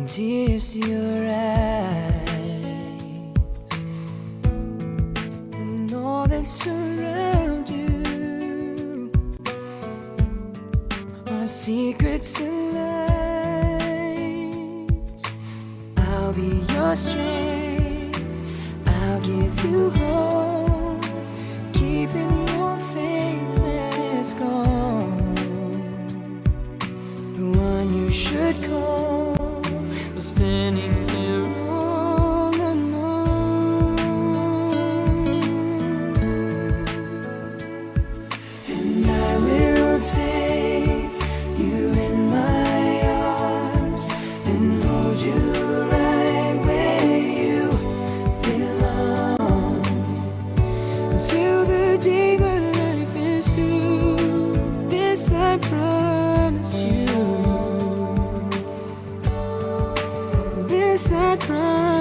tears to your eyes, and all that surrounds you are secrets and lies. I'll be your strength, I'll give you hope, keeping your faith when it's gone. The one you should call was standing here all alone. And I will take you in my arms and hold you right where you belong, until the day my life is through. This I promise you. This I promise.